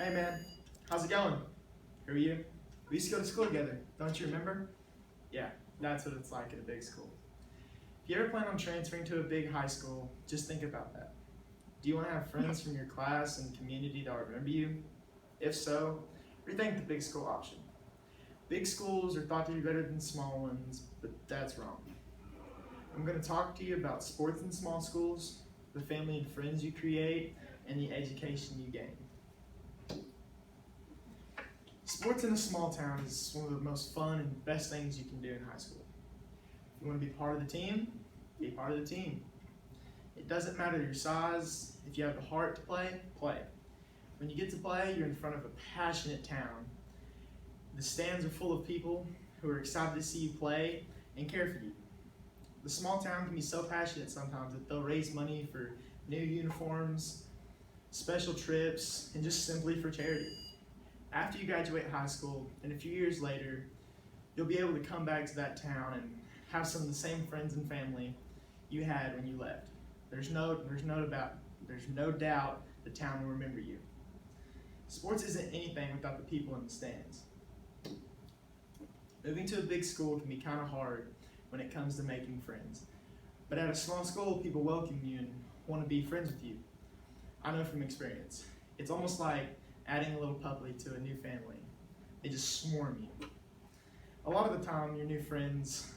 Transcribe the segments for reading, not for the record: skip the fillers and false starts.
Hey man, how's it going? Who are you? We used to go to school together, don't you remember? Yeah, that's what it's like at a big school. If you ever plan on transferring to a big high school, just think about that. Do you want to have friends from your class and community that will remember you? If so, rethink the big school option. Big schools are thought to be better than small ones, but that's wrong. I'm going to talk to you about sports in small schools, the family and friends you create, and the education you gain. Sports in a small town is one of the most fun and best things you can do in high school. If you want to be part of the team, be part of the team. It doesn't matter your size. If you have the heart to play, play. When you get to play, you're in front of a passionate town. The stands are full of people who are excited to see you play and care for you. The small town can be so passionate sometimes that they'll raise money for new uniforms, special trips, and just simply for charity. After you graduate high school, and a few years later, you'll be able to come back to that town and have some of the same friends and family you had when you left. There's no doubt the town will remember you. Sports isn't anything without the people in the stands. Moving to a big school can be kind of hard when it comes to making friends. But at a small school, people welcome you and want to be friends with you. I know from experience. It's almost like adding a little puppy to a new family. They just swarm you. A lot of the time, your new friends'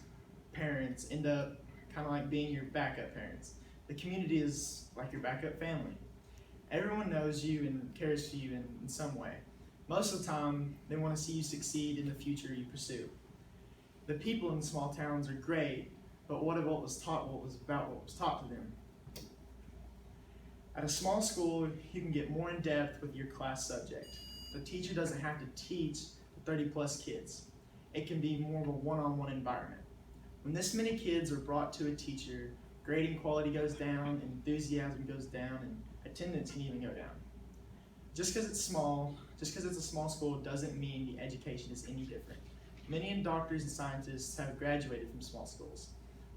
parents end up kind of like being your backup parents. The community is like your backup family. Everyone knows you and cares for you in some way. Most of the time, they want to see you succeed in the future you pursue. The people in small towns are great, but what was taught to them? At a small school, you can get more in depth with your class subject. The teacher doesn't have to teach 30 plus kids. It can be more of a one-on-one environment. When this many kids are brought to a teacher, grading quality goes down, enthusiasm goes down, and attendance can even go down. Just because it's a small school doesn't mean the education is any different. Many doctors and scientists have graduated from small schools.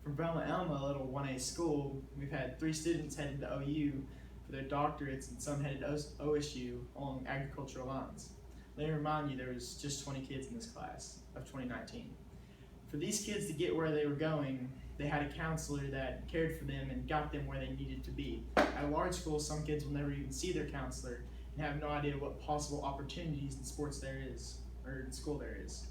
From Velma Elma, a little 1A school, we've had 3 students heading to OU for their doctorates and some headed to OSU along agricultural lines. Let me remind you, there was just 20 kids in this class of 2019. For these kids to get where they were going, they had a counselor that cared for them and got them where they needed to be. At a large school, some kids will never even see their counselor and have no idea what possible opportunities in sports there is, or in school there is.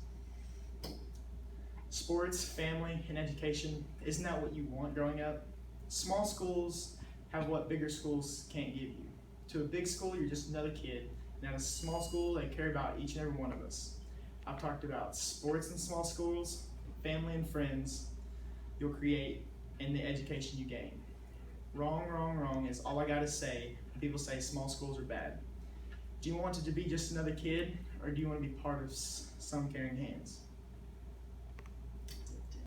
Sports, family, and education, isn't that what you want growing up? Small schools have what bigger schools can't give you. To a big school, you're just another kid, and at a small school, they care about each and every one of us. I've talked about sports in small schools, family and friends you'll create, and the education you gain. Wrong is all I gotta say when people say small schools are bad. Do you want it to be just another kid, or do you want to be part of some caring hands?